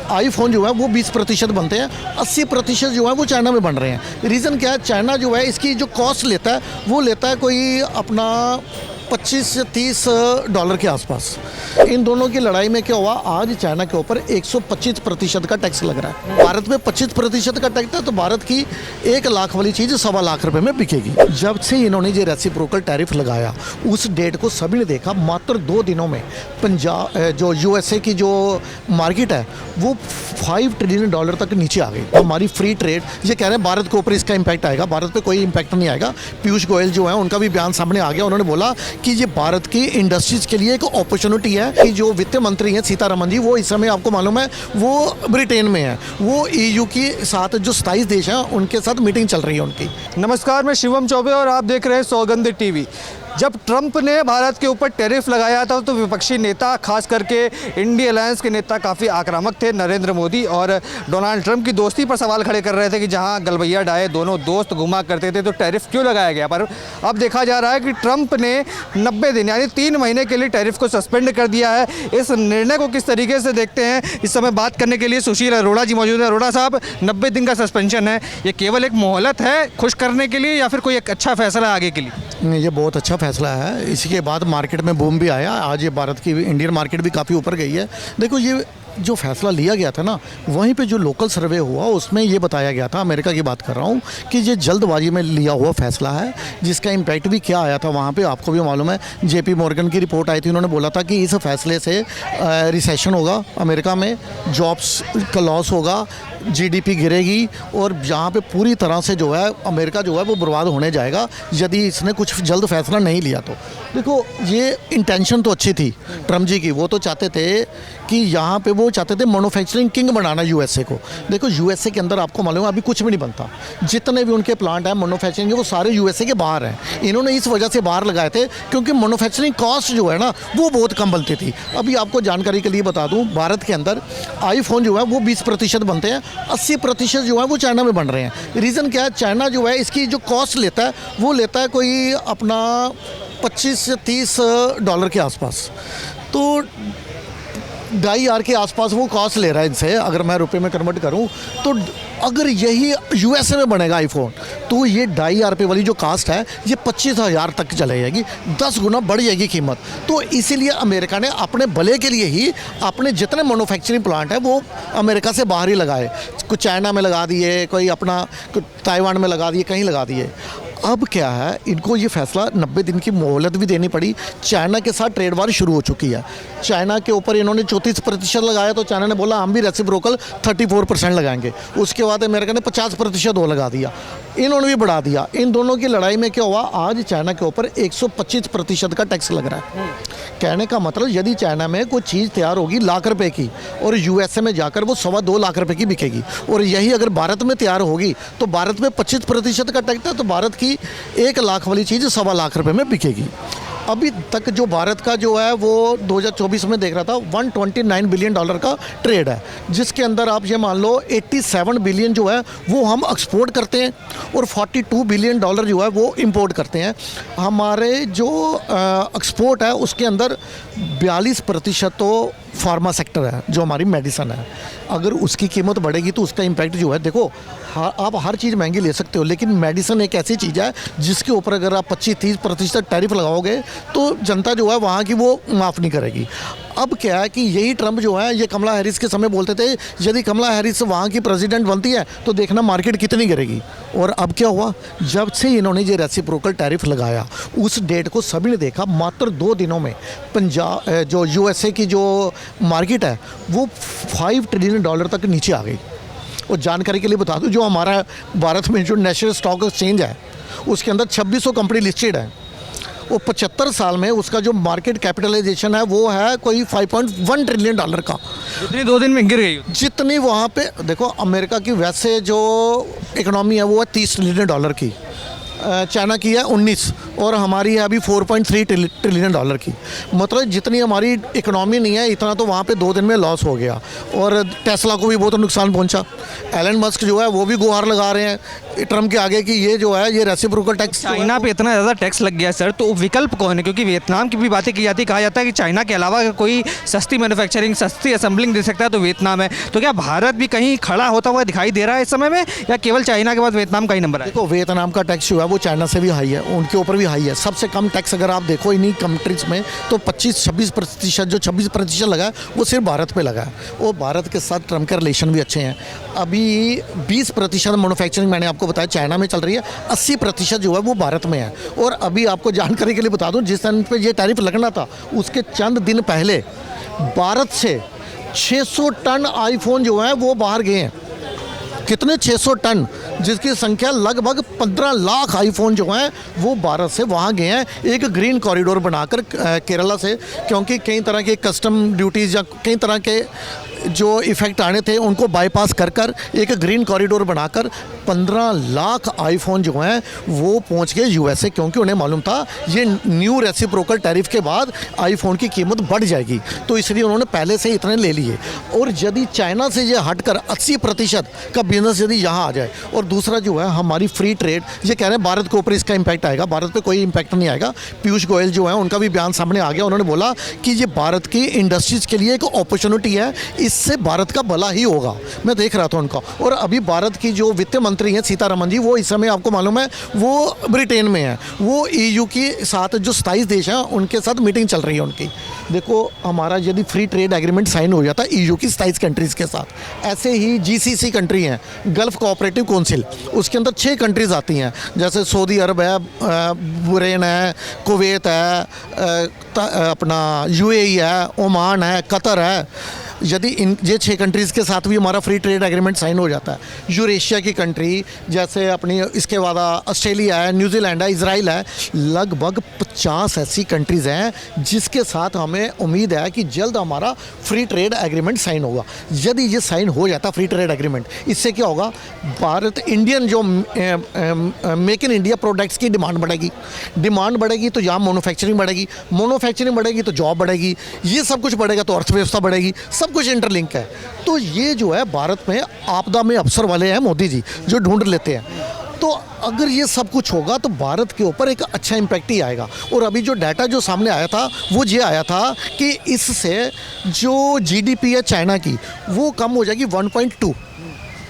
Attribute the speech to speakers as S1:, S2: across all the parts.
S1: IPhone जो है वो 20% बनते हैं, 80% जो है वो चाइना में बन रहे हैं। रीज़न क्या है, चाइना जो है इसकी जो कॉस्ट लेता है वो लेता है कोई अपना 25 से 30 डॉलर के आसपास। इन दोनों की लड़ाई में क्या हुआ, आज चाइना के ऊपर 125% का टैक्स लग रहा है। भारत में 25% का टैक्स है, तो भारत की 1 लाख वाली चीज़ 1.25 लाख रुपए में बिकेगी। जब से इन्होंने ये रेसिप्रोकल टैरिफ लगाया उस डेट को सभी ने देखा, मात्र 2 दिनों में पंजाब जो यूएसए की जो मार्केट है वो $5 ट्रिलियन तक नीचे आ गई। हमारी फ्री ट्रेड, ये कह रहे हैं भारत के ऊपर इसका इम्पैक्ट आएगा, भारत पे कोई इम्पैक्ट नहीं आएगा। पीयूष गोयल जो है उनका भी बयान सामने आ गया, उन्होंने बोला कि ये भारत की इंडस्ट्रीज के लिए एक अपॉर्चुनिटी है कि जो वित्त मंत्री हैं सीतारमन जी, वो इस समय आपको मालूम है वो ब्रिटेन में है, वो ईयू के साथ जो 27 देश हैं उनके साथ मीटिंग चल रही है उनकी।
S2: नमस्कार, मैं शिवम चौबे और आप देख रहे हैं सौगंध टीवी। जब ट्रंप ने भारत के ऊपर टैरिफ लगाया था तो विपक्षी नेता, खास करके इंडिया अलायंस के नेता काफ़ी आक्रामक थे। नरेंद्र मोदी और डोनाल्ड ट्रंप की दोस्ती पर सवाल खड़े कर रहे थे कि जहां गलबैया डाये दोनों दोस्त घुमा करते थे तो टैरिफ क्यों लगाया गया। पर अब देखा जा रहा है कि ट्रंप ने 90 दिन यानी 3 महीने के लिए टैरिफ को सस्पेंड कर दिया है। इस निर्णय को किस तरीके से देखते हैं, इस समय बात करने के लिए सुशील अरोड़ा जी मौजूद है। अरोड़ा साहब, 90 दिन का सस्पेंशन है, ये केवल एक मोहलत है खुश करने के लिए या फिर कोई एक अच्छा फैसला आगे के लिए?
S1: नहीं, ये बहुत अच्छा फैसला है। इसी के बाद मार्केट में बूम भी आया, आज ये भारत की इंडियन मार्केट भी काफ़ी ऊपर गई है। देखो, ये जो फैसला लिया गया था ना, वहीं पे जो लोकल सर्वे हुआ उसमें ये बताया गया था, अमेरिका की बात कर रहा हूँ, कि ये जल्दबाजी में लिया हुआ फैसला है जिसका इम्पैक्ट भी क्या आया था वहाँ पे आपको भी मालूम है। JP मॉर्गन की रिपोर्ट आई थी, उन्होंने बोला था कि इस फैसले से रिसेशन होगा अमेरिका में, जॉब्स का लॉस होगा, GDP गिरेगी और यहाँ पे पूरी तरह से जो है अमेरिका जो है वो बर्बाद होने जाएगा यदि इसने कुछ जल्द फैसला नहीं लिया तो। देखो, ये इंटेंशन तो अच्छी थी ट्रम्प जी की, वो तो चाहते थे कि यहाँ पे वो चाहते थे मैन्युफैक्चरिंग किंग बनाना यूएसए को। देखो, यूएसए के अंदर आपको मालूम है अभी कुछ भी नहीं बनता, जितने भी उनके प्लांट हैं मैन्युफैक्चरिंग के वो सारे यूएसए के बाहर हैं। इन्होंने इस वजह से बाहर लगाए थे क्योंकि मैन्युफैक्चरिंग कॉस्ट जो है ना वो बहुत कम बनती थी। अभी आपको जानकारी के लिए बता दूँ, भारत के अंदर आईफोन जो है वो 20% बनते हैं, 80% जो है वो चाइना में बन रहे हैं। रीज़न क्या है, चाइना जो है इसकी जो कॉस्ट लेता है वो लेता है कोई अपना 25 से 30 डॉलर के आसपास, तो 2,500 के आसपास वो कॉस्ट ले रहा है इनसे। अगर मैं रुपए में कन्वर्ट करूं तो अगर यही यूएसए में बनेगा आईफोन तो ये 2,500 रुपये वाली जो कास्ट है ये 25,000 तक चले जाएगी, 10 गुना बढ़ जाएगी कीमत। तो इसीलिए अमेरिका ने अपने भले के लिए ही अपने जितने मैन्युफैक्चरिंग प्लांट है वो अमेरिका से बाहर ही लगाए, कुछ चाइना में लगा दिए, कोई अपना ताइवान में लगा दिए, कहीं लगा दिए। अब क्या है, इनको ये फैसला 90 दिन की मोहलत भी देनी पड़ी। चाइना के साथ ट्रेड वार शुरू हो चुकी है। चाइना के ऊपर इन्होंने 34% लगाया तो चाइना ने बोला हम भी रेसिप्रोकल 34% लगाएंगे। उसके बाद अमेरिका ने 50% और लगा दिया, इन्होंने भी बढ़ा दिया। इन दोनों की लड़ाई में क्या हुआ, आज चाइना के ऊपर 125% का टैक्स लग रहा है। कहने का मतलब, यदि चाइना में कोई चीज़ तैयार होगी लाख रुपए की और यूएसए में जाकर वो 2.25 लाख रुपए की बिकेगी, और यही अगर भारत में तैयार होगी तो भारत में 25% का टैक्स है, तो भारत की 1 लाख वाली चीज़ 2.25 लाख रुपए में बिकेगी। अभी तक जो भारत का जो है वो 2024 में देख रहा था $129 बिलियन का ट्रेड है, जिसके अंदर आप ये मान लो 87 बिलियन जो है वो हम एक्सपोर्ट करते हैं और $42 बिलियन जो है वो इंपोर्ट करते हैं। हमारे जो एक्सपोर्ट है उसके अंदर 42% तो फार्मा सेक्टर है, जो हमारी मेडिसिन है। अगर उसकी कीमत बढ़ेगी तो उसका इम्पैक्ट जो है, देखो आप हर चीज़ महंगी ले सकते हो लेकिन मेडिसिन एक ऐसी चीज़ है जिसके ऊपर अगर आप 25-30% टैरिफ लगाओगे तो जनता जो है वहाँ की वो माफ़ नहीं करेगी। अब क्या है कि यही ट्रंप जो है ये कमला हैरिस के समय बोलते थे यदि कमला हैरिस वहाँ की प्रेसिडेंट बनती है तो देखना मार्केट कितनी गिरेगी। और अब क्या हुआ, जब से इन्होंने ये रेसिप्रोकल टैरिफ लगाया उस डेट को सभी ने देखा, मात्र 2 दिनों में पंजाब जो यूएसए की जो मार्केट है वो $5 ट्रिलियन तक नीचे आ गई। और जानकारी के लिए बता दूं, जो हमारा भारत में जो नेशनल स्टॉक एक्सचेंज है उसके अंदर 2600 कंपनी लिस्टेड है और 75 साल में उसका जो मार्केट कैपिटलाइजेशन है वो है कोई $5.1 ट्रिलियन का।
S2: जितनी 2 दिन में गिर गई,
S1: जितनी वहाँ पे देखो, अमेरिका की वैसे जो इकोनॉमी है वो है $30 ट्रिलियन की, चाइना की है 19 और हमारी है अभी $4.3 ट्रिलियन की। मतलब जितनी हमारी इकोनॉमी नहीं है इतना तो वहाँ पे 2 दिन में लॉस हो गया और टेस्ला को भी बहुत नुकसान पहुँचा। एलन मस्क जो है वो भी गुहार लगा रहे हैं ट्रम्प के आगे कि ये जो है ये रेसिप्रोकल टैक्स
S2: चाइना पे इतना ज़्यादा टैक्स लग गया सर, तो विकल्प कौन है? क्योंकि वियतनाम की भी बातें की जाती है, कहा जाता है कि चाइना के अलावा अगर कोई सस्ती मैन्युफैक्चरिंग, सस्ती असेंबलिंग दे सकता है तो वियतनाम है। तो क्या भारत भी कहीं खड़ा होता हुआ दिखाई दे रहा है इस समय में, या केवल चाइना के बाद वियतनाम का ही नंबर है?
S1: देखो, वियतनाम का टैक्स जो है वो चाइना से भी हाई है, उनके ऊपर भी हाई है। सबसे कम टैक्स अगर आप देखो इन्हीं कंट्रीज में तो 25-26%, जो 26% लगा है वो सिर्फ भारत पे लगा है। और भारत के साथ ट्रम्प के रिलेशन भी अच्छे हैं। अभी 20% मैन्युफैक्चरिंग मैंने आपको बताया चाइना में चल रही है, 80% जो है वो भारत में है। और अभी आपको जानकारी के लिए बता दूं, जिस टाइम पे ये टैरिफ लगना था उसके चंद दिन पहले भारत से 600 टन आईफोन जो है वो बाहर गए हैं। कितने? 600 टन, जिसकी संख्या लगभग 15 लाख आईफोन जो हैं वो भारत से वहाँ गए हैं, एक ग्रीन कॉरिडोर बनाकर केरला से, क्योंकि कई तरह के कस्टम ड्यूटीज़ या कई तरह के जो इफ़ेक्ट आने थे उनको बाईपास कर कर एक ग्रीन कॉरिडोर बनाकर 15 लाख आईफोन जो हैं वो पहुंच गए यूएसए, क्योंकि उन्हें मालूम था ये न्यू रेसिप्रोकल टैरिफ के बाद आईफोन की कीमत बढ़ जाएगी, तो इसलिए उन्होंने पहले से इतने ले लिए। और यदि चाइना से ये हटकर 80% का बिजनेस यदि यहाँ आ जाए, और दूसरा जो है हमारी फ्री ट्रेड, ये कह रहे हैं भारत के ऊपर इसका इम्पैक्ट आएगा, भारत पे कोई इम्पैक्ट नहीं आएगा। पीयूष गोयल जो है उनका भी बयान सामने आ गया, उन्होंने बोला कि ये भारत की इंडस्ट्रीज़ के लिए एक अपॉर्चुनिटी है, इससे भारत का भला ही होगा। मैं देख रहा था उनका। और अभी भारत की जो वित्त मंत्री हैं सीतारमन जी, वो इस समय आपको मालूम है वो ब्रिटेन में है, वो ईयू के साथ जो 27 देश हैं उनके साथ मीटिंग चल रही है उनकी। देखो, हमारा यदि फ्री ट्रेड एग्रीमेंट साइन हो जाता है ईयू की 27 कंट्रीज़ के साथ, ऐसे ही जीसीसी कंट्री हैं, गल्फ कोऑपरेटिव काउंसिल, उसके अंदर 6 कंट्रीज़ आती हैं, जैसे सऊदी अरब है, बहरीन है, कुवैत है, अपना यूएई है, ओमान है, कतर है। यदि इन ये 6 कंट्रीज़ के साथ भी हमारा फ्री ट्रेड एग्रीमेंट साइन हो जाता है, यूरेशिया की कंट्री जैसे अपनी, इसके बाद ऑस्ट्रेलिया है, न्यूजीलैंड है, इजराइल है, लगभग 50 ऐसी कंट्रीज़ हैं जिसके साथ हमें उम्मीद है कि जल्द हमारा फ्री ट्रेड एग्रीमेंट साइन होगा। यदि ये साइन हो जाता फ्री ट्रेड एग्रीमेंट, इससे क्या होगा, भारत इंडियन जो मेक इन इंडिया प्रोडक्ट्स की डिमांड बढ़ेगी तो यहाँ मैन्युफैक्चरिंग बढ़ेगी तो जॉब बढ़ेगी, ये सब कुछ बढ़ेगा तो अर्थव्यवस्था बढ़ेगी, सब कुछ इंटरलिंक है। तो ये जो है भारत में आपदा में अवसर वाले हैं मोदी जी, जो ढूंढ लेते हैं। तो अगर ये सब कुछ होगा तो भारत के ऊपर एक अच्छा इम्पैक्ट ही आएगा। और अभी जो डाटा जो सामने आया था वो ये आया था कि इससे जो जीडीपी है चाइना की वो कम हो जाएगी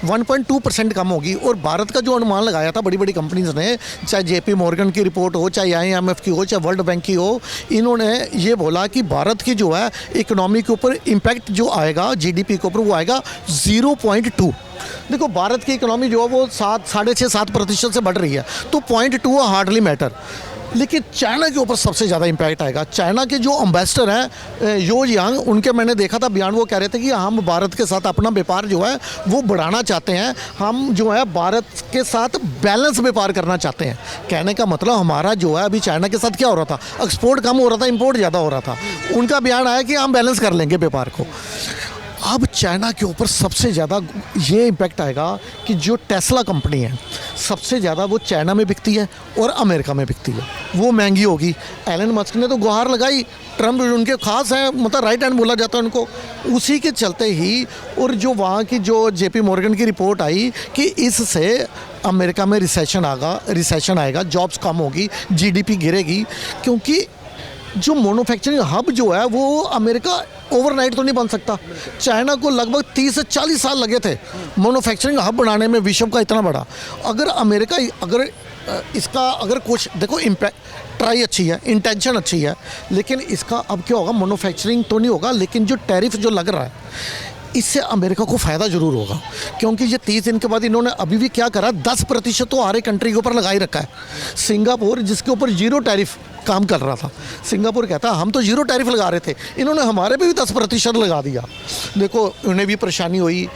S1: 1.2% कम होगी। और भारत का जो अनुमान लगाया था बड़ी बड़ी कंपनीज ने, चाहे जेपी मॉर्गन की रिपोर्ट हो, चाहे आईएमएफ की हो, चाहे वर्ल्ड बैंक की हो, इन्होंने ये बोला कि भारत की जो है इकोनॉमी के ऊपर इम्पैक्ट जो आएगा जीडीपी के ऊपर वो आएगा 0.2। देखो, भारत की इकोनॉमी जो है वो 6.5-7% से बढ़ रही है, तो 0.2 हार्डली मैटर। लेकिन चाइना के ऊपर सबसे ज़्यादा इम्पैक्ट आएगा। चाइना के जो एम्बेसडर हैं यो यांग, उनके मैंने देखा था बयान, वो कह रहे थे कि हम भारत के साथ अपना व्यापार जो है वो बढ़ाना चाहते हैं, हम जो है भारत के साथ बैलेंस व्यापार करना चाहते हैं। कहने का मतलब हमारा जो है अभी चाइना के साथ क्या हो रहा था, एक्सपोर्ट कम हो रहा था, इंपोर्ट ज़्यादा हो रहा था। उनका बयान आया कि हम बैलेंस कर लेंगे व्यापार को। अब चाइना के ऊपर सबसे ज़्यादा ये इम्पैक्ट आएगा कि जो टेस्ला कंपनी है सबसे ज़्यादा वो चाइना में बिकती है और अमेरिका में बिकती है, वो महंगी होगी। एलन मस्क ने तो गुहार लगाई, ट्रम्प उनके खास हैं, मतलब राइट हैंड बोला जाता है उनको, उसी के चलते ही। और जो वहाँ की जो जेपी मॉर्गन की रिपोर्ट आई कि इससे अमेरिका में रिसेशन आएगा, जॉब्स कम होगी, जीडीपी गिरेगी, क्योंकि जो मैन्युफैक्चरिंग हब जो है वो अमेरिका ओवरनाइट तो नहीं बन सकता। चाइना को लगभग 30 से 40 साल लगे थे मैन्युफैक्चरिंग हब बनाने में, विश्व का इतना बड़ा। अगर अमेरिका अगर कुछ देखो, इम्पैक्ट ट्राई अच्छी है, इंटेंशन अच्छी है, लेकिन इसका अब क्या होगा, मैन्युफैक्चरिंग तो नहीं होगा, लेकिन जो टैरिफ जो लग रहा है इससे अमेरिका को फ़ायदा ज़रूर होगा। क्योंकि ये 30 दिन के बाद इन्होंने अभी भी क्या करा, 10% तो हर एक कंट्री के ऊपर लगा ही रखा है। सिंगापुर जिसके ऊपर 0 टैरिफ काम कर रहा था, सिंगापुर कहता हम तो 0 टैरिफ लगा रहे थे, इन्होंने हमारे पे भी 10% लगा दिया। देखो, उन्हें भी परेशानी हुई।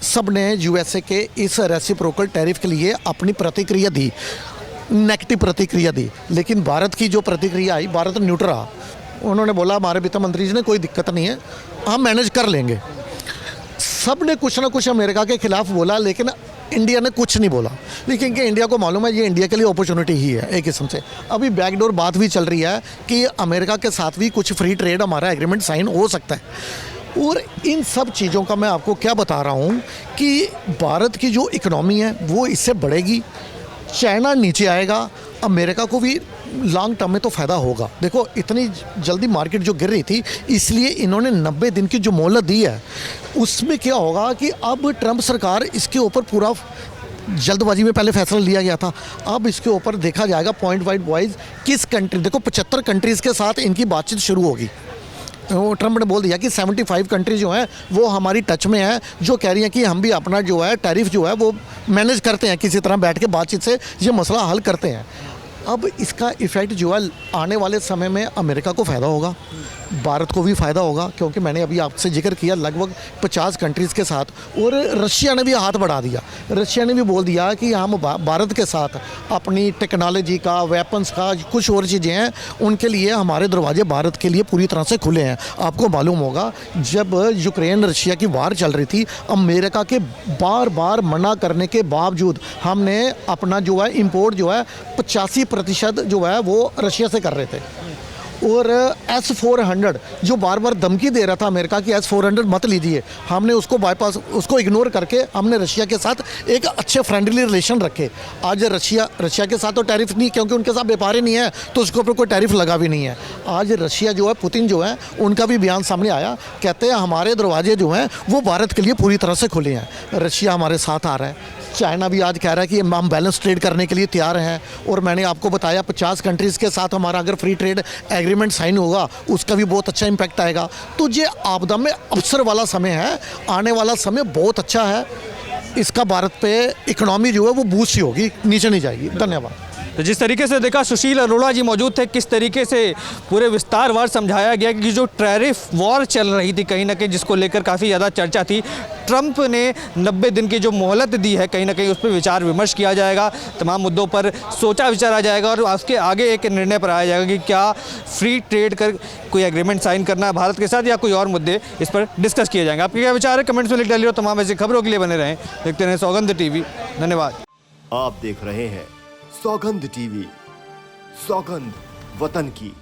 S1: सब ने यूएसए के इस रेसिप्रोकल टैरिफ के लिए अपनी प्रतिक्रिया दी, नेगेटिव प्रतिक्रिया दी, लेकिन भारत की जो प्रतिक्रिया आई, भारत न्यूट्रल रहा। उन्होंने बोला हमारे वित्त मंत्री जी ने कोई दिक्कत नहीं है, हम मैनेज कर लेंगे। सब ने कुछ ना कुछ अमेरिका के खिलाफ बोला, लेकिन इंडिया ने कुछ नहीं बोला। लेकिन कि इंडिया को मालूम है ये इंडिया के लिए अपॉर्चुनिटी ही है एक किस्म से। अभी बैकडोर बात भी चल रही है कि अमेरिका के साथ भी कुछ फ्री ट्रेड हमारा एग्रीमेंट साइन हो सकता है। और इन सब चीज़ों का मैं आपको क्या बता रहा हूँ कि भारत की जो इकोनॉमी है वो इससे बढ़ेगी, चाइना नीचे आएगा, अमेरिका को भी लॉन्ग टर्म में तो फ़ायदा होगा। देखो इतनी जल्दी मार्केट जो गिर रही थी, इसलिए इन्होंने 90 दिन की जो मोहलत दी है, उसमें क्या होगा कि अब ट्रंप सरकार इसके ऊपर पूरा जल्दबाजी में पहले फैसला लिया गया था, अब इसके ऊपर देखा जाएगा पॉइंट वाइज किस कंट्री, देखो 75 कंट्रीज़ के साथ इनकी बातचीत शुरू होगी। ट्रंप ने बोल दिया कि 75 कंट्री जो हैं वो हमारी टच में है, जो कह रही हैं कि हम भी अपना जो है टैरिफ जो है वो मैनेज करते हैं, किसी तरह बैठ के बातचीत से ये मसला हल करते हैं। अब इसका इफ़ेक्ट जो है आने वाले समय में अमेरिका को फ़ायदा होगा, भारत को भी फ़ायदा होगा, क्योंकि मैंने अभी आपसे जिक्र किया लगभग 50 कंट्रीज़ के साथ, और रशिया ने भी हाथ बढ़ा दिया। रशिया ने भी बोल दिया कि हम भारत के साथ अपनी टेक्नोलॉजी का, वेपन्स का, कुछ और चीज़ें हैं, उनके लिए हमारे दरवाजे भारत के लिए पूरी तरह से खुले हैं। आपको मालूम होगा जब यूक्रेन रशिया की वार चल रही थी, अमेरिका के बार बार मना करने के बावजूद हमने अपना जो है इम्पोर्ट जो है 85% जो है वो रशिया से कर रहे थे। और S-400 जो बार बार धमकी दे रहा था अमेरिका की S-400 मत लीजिए, हमने उसको बाईपास, उसको इग्नोर करके हमने रशिया के साथ एक अच्छे फ्रेंडली रिलेशन रखे। आज रशिया के साथ तो टैरिफ नहीं, क्योंकि उनके साथ व्यापार ही नहीं है, तो उसके ऊपर कोई टैरिफ लगा भी नहीं है। आज रशिया जो है, पुतिन जो है, उनका भी बयान सामने आया, कहते हैं हमारे दरवाजे जो हैं वो भारत के लिए पूरी तरह से खुले हैं। रशिया हमारे साथ आ रहा है, चाइना भी आज कह रहा है कि हम बैलेंस ट्रेड करने के लिए तैयार हैं। और मैंने आपको बताया 50 कंट्रीज़ के साथ हमारा अगर फ्री ट्रेड एग्रीमेंट साइन होगा, उसका भी बहुत अच्छा इम्पैक्ट आएगा। तो ये आपदा में अवसर वाला समय है, आने वाला समय बहुत अच्छा है। इसका भारत पे इकोनॉमी जो है वो बूस्ट ही होगी, नीचे नहीं जाएगी। धन्यवाद।
S2: तो जिस तरीके से देखा सुशील अरोड़ा जी मौजूद थे, किस तरीके से पूरे विस्तारवार समझाया गया कि जो टैरिफ वॉर चल रही थी कहीं ना कहीं, जिसको लेकर काफ़ी ज़्यादा चर्चा थी, ट्रंप ने 90 दिन की जो मोहलत दी है, कहीं ना कहीं उस पर विचार विमर्श किया जाएगा, तमाम मुद्दों पर सोचा विचारा जाएगा और उसके आगे एक निर्णय पर आया जाएगा कि क्या फ्री ट्रेड कर कोई एग्रीमेंट साइन करना है भारत के साथ या कोई और मुद्दे इस पर डिस्कस किए जाएंगे। आपके क्या विचार है कमेंट्स में लिख डालिए। तमाम ऐसी खबरों के लिए बने रहें, देखते रहें सौगंध टीवी। धन्यवाद।
S3: आप देख रहे हैं सौगंध टीवी, सौगंध वतन की।